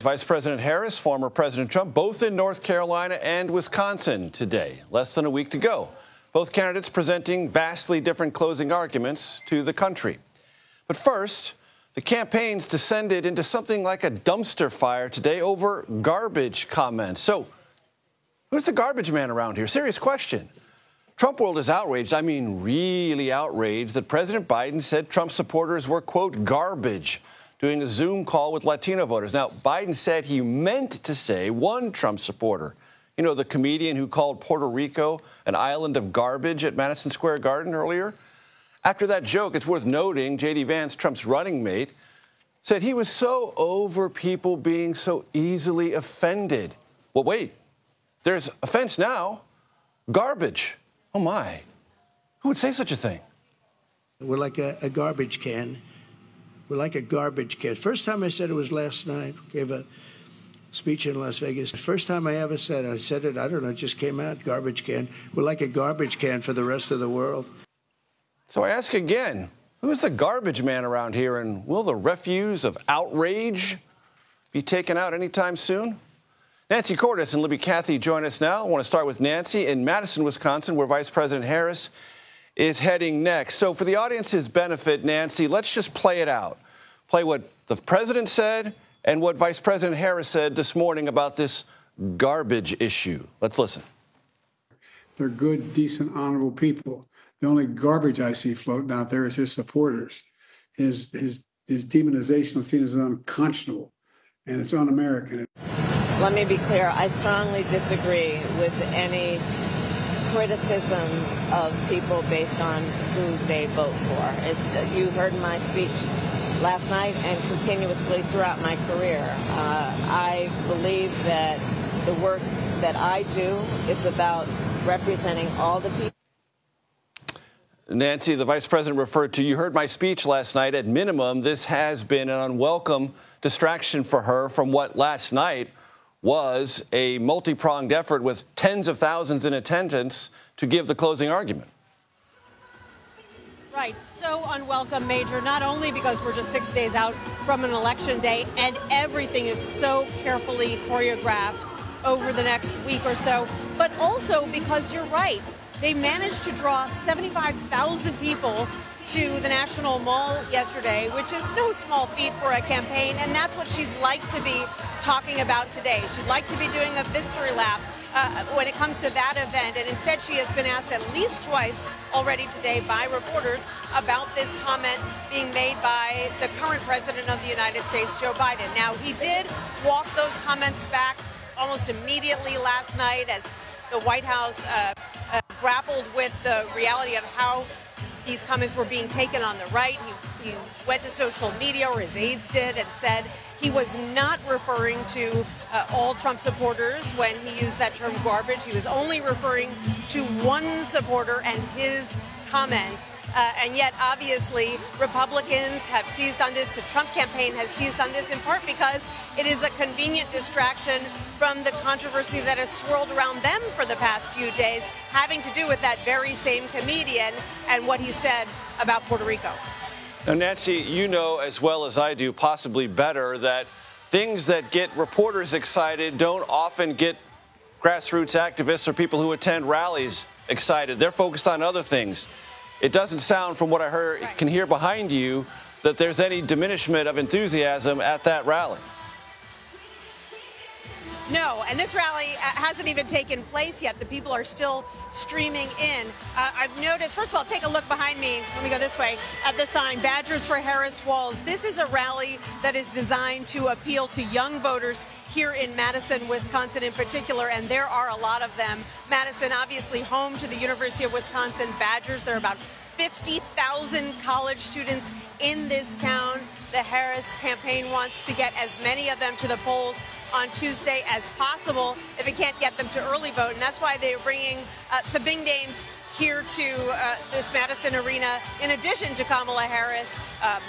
Vice President Harris, former President Trump, both in North Carolina and Wisconsin today, less than a week to go. Both candidates presenting vastly different closing arguments to the country. But first, the campaigns descended into something like a dumpster fire today over garbage comments. So, who's the garbage man around here? Serious question. Trump world is outraged, I mean really outraged, that President Biden said Trump supporters were, quote, garbage, doing a Zoom call with Latino voters. Now, Biden said he meant to say one Trump supporter, you know, the comedian who called Puerto Rico an island of garbage at Madison Square Garden earlier. After that joke, it's worth noting J.D. Vance, Trump's running mate, said he was so over people being so easily offended. Well, wait, there's offense now. Garbage. Oh, my. Who would say such a thing? We're like a garbage can. We're like a garbage can. First time I said it was last night. Gave a speech in Las Vegas. First time I ever said it. I said it, I don't know, it just came out, garbage can. We're like a garbage can for the rest of the world. So I ask again, who's the garbage man around here, and will the refuse of outrage be taken out anytime soon? Nancy Cordes and Libby Cathy join us now. I want to start with Nancy in Madison, Wisconsin, where Vice President Harris is heading next. So for the audience's benefit, Nancy, let's just play it out. Play what the president said and what Vice President Harris said this morning about this garbage issue. Let's listen. They're good, decent, honorable people. The only garbage I see floating out there is his supporters. His demonization is seen as unconscionable, and it's un-American. Let me be clear. I strongly disagree with any criticism of people based on who they vote for. You heard my speech last night and continuously throughout my career. I believe that the work that I do is about representing all the people. Nancy, the vice president referred to, you heard my speech last night. At minimum, this has been an unwelcome distraction for her from what last night was a multi-pronged effort with tens of thousands in attendance to give the closing argument. Right. So unwelcome, Major, not only because we're just 6 days out from an election day and everything is so carefully choreographed over the next week or so, but also because you're right. They managed to draw 75,000 people to the National Mall yesterday, which is no small feat for a campaign, and that's what she'd like to be talking about today. She'd like to be doing a victory lap when it comes to that event, and instead she has been asked at least twice already today by reporters about this comment being made by the current president of the United States, Joe Biden. Now, he did walk those comments back almost immediately last night as the White House grappled with the reality of how these comments were being taken on the right. He went to social media, or his aides did, and said he was not referring to all Trump supporters when he used that term garbage. He was only referring to one supporter and his comments. And yet, obviously, Republicans have seized on this. The Trump campaign has seized on this in part because it is a convenient distraction from the controversy that has swirled around them for the past few days, having to do with that very same comedian and what he said about Puerto Rico. Now, Nancy, you know as well as I do, possibly better, that things that get reporters excited don't often get grassroots activists or people who attend rallies excited. They're focused on other things. It doesn't sound, from what I can hear behind you, that there's any diminishment of enthusiasm at that rally. No, and this rally hasn't even taken place yet. The people are still streaming in. I've noticed, first of all, take a look behind me. Let me go this way at the sign, Badgers for Harris Walls. This is a rally that is designed to appeal to young voters here in Madison, Wisconsin in particular, and there are a lot of them. Madison, obviously home to the University of Wisconsin Badgers. There are about 50,000 college students in this town. The Harris campaign wants to get as many of them to the polls on Tuesday as possible if it can't get them to early vote. And that's why they're bringing some big names here to this Madison arena, in addition to Kamala Harris,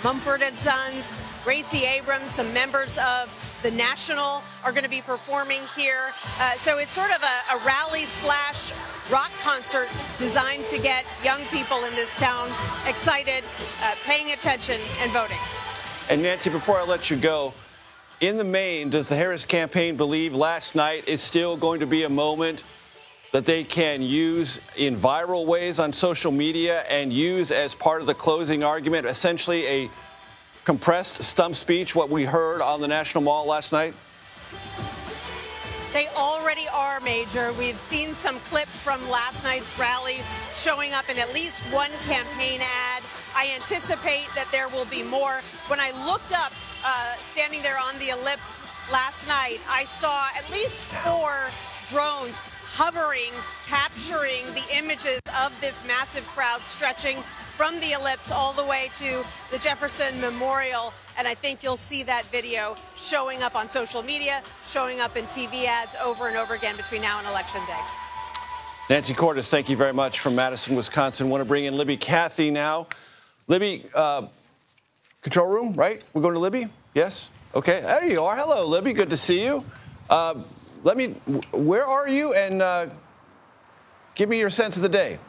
Mumford & Sons, Gracie Abrams, some members of the National are going to be performing here. So it's sort of a rally slash rock concert designed to get young people in this town excited, paying attention, and voting. And Nancy, before I let you go, in the main, does the Harris campaign believe last night is still going to be a moment that they can use in viral ways on social media and use as part of the closing argument, essentially a compressed stump speech, what we heard on the National Mall last night? They already are, Major. We've seen some clips from last night's rally showing up in at least one campaign ad. I anticipate that there will be more. When I looked up, standing there on the ellipse last night, I saw at least 4 drones hovering, capturing the images of this massive crowd stretching from the ellipse all the way to the Jefferson Memorial. And I think you'll see that video showing up on social media, showing up in TV ads over and over again between now and Election Day. Nancy Cordes, thank you very much from Madison, Wisconsin. Want to bring in Libby Cathey now. Libby, control room, right? We're going to Libby? Yes? Okay, there you are. Hello, Libby. Good to see you. Where are you? And give me your sense of the day.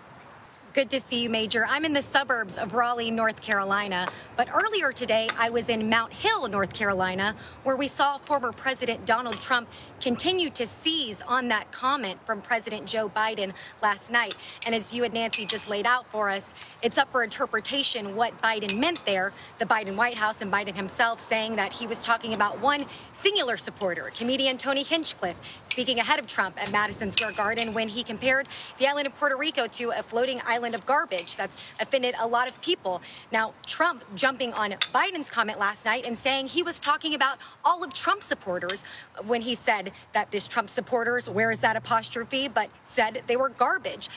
Good to see you, Major. I'm in the suburbs of Raleigh, North Carolina. But earlier today, I was in Mount Hill, North Carolina, where we saw former President Donald Trump continue to seize on that comment from President Joe Biden last night. And as you and Nancy just laid out for us, it's up for interpretation what Biden meant there. The Biden White House and Biden himself saying that he was talking about one singular supporter, comedian Tony Hinchcliffe, speaking ahead of Trump at Madison Square Garden when he compared the island of Puerto Rico to a floating island of garbage. That's offended a lot of people. Now, Trump jumping on Biden's comment last night and saying he was talking about all of Trump's supporters when he said that this Trump supporters, where is that apostrophe, but said they were garbage.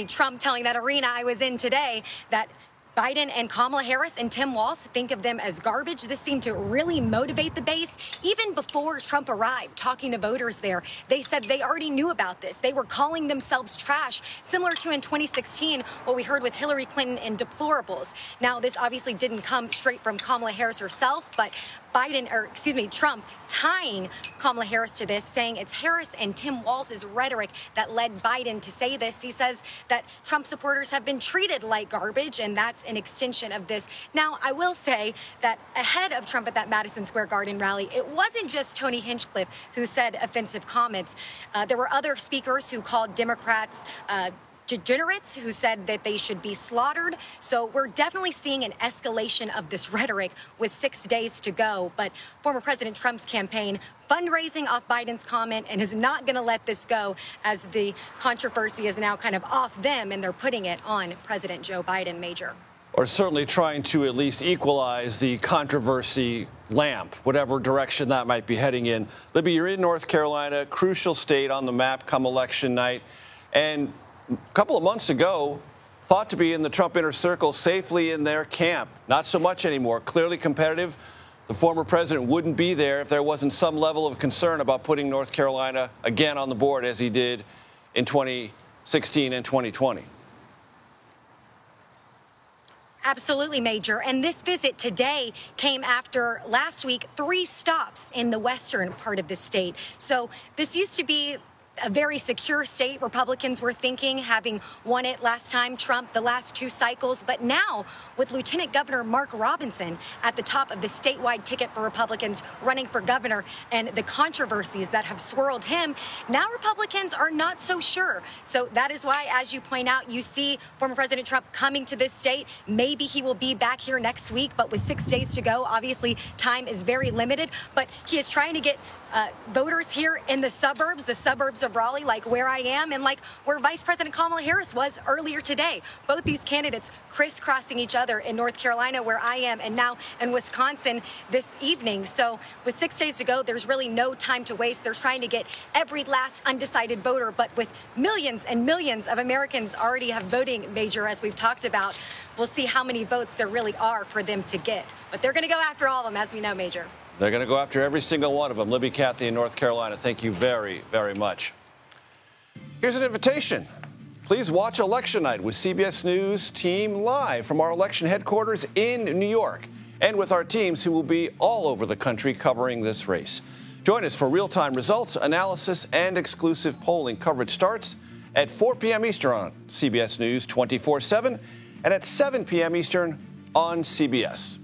Trump telling that arena I was in today that Biden and Kamala Harris and Tim Walz think of them as garbage. This seemed to really motivate the base. Even before Trump arrived, talking to voters there, they said they already knew about this. They were calling themselves trash, similar to in 2016, what we heard with Hillary Clinton and deplorables. Now, this obviously didn't come straight from Kamala Harris herself, but Trump tying Kamala Harris to this, saying it's Harris and Tim Walz's rhetoric that led Biden to say this. He says that Trump supporters have been treated like garbage, and that's an extension of this. Now, I will say that ahead of Trump at that Madison Square Garden rally, it wasn't just Tony Hinchcliffe who said offensive comments. There were other speakers who called Democrats degenerates, who said that they should be slaughtered. So we're definitely seeing an escalation of this rhetoric with 6 days to go. But former President Trump's campaign fundraising off Biden's comment and is not going to let this go, as the controversy is now kind of off them and they're putting it on President Joe Biden, Major. Or certainly trying to at least equalize the controversy lamp, whatever direction that might be heading in. Libby, you're in North Carolina, crucial state on the map come election night. And a couple of months ago, thought to be in the Trump inner circle, safely in their camp. Not so much anymore. Clearly competitive. The former president wouldn't be there if there wasn't some level of concern about putting North Carolina again on the board as he did in 2016 and 2020. Absolutely, Major. And this visit today came after last week 3 stops in the western part of the state. So this used to be a very secure state. Republicans were thinking, having won it last time, Trump, the last 2 cycles. But now, with Lieutenant Governor Mark Robinson at the top of the statewide ticket for Republicans running for governor and the controversies that have swirled him, now Republicans are not so sure. So that is why, as you point out, you see former President Trump coming to this state. Maybe he will be back here next week, but with 6 days to go, obviously time is very limited. But he is trying to get voters here in the suburbs of Raleigh, like where I am, and like where Vice President Kamala Harris was earlier today. Both these candidates crisscrossing each other in North Carolina, where I am, and now in Wisconsin this evening. So with 6 days to go, there's really no time to waste. They're trying to get every last undecided voter, but with millions and millions of Americans already have voting, Major, as we've talked about, we'll see how many votes there really are for them to get. But they're going to go after all of them, as we know, Major. They're going to go after every single one of them. Libby Cathey in North Carolina, thank you very, very much. Here's an invitation. Please watch Election Night with CBS News team live from our election headquarters in New York, and with our teams who will be all over the country covering this race. Join us for real-time results, analysis, and exclusive polling. Coverage starts at 4 p.m. Eastern on CBS News 24/7 and at 7 p.m. Eastern on CBS.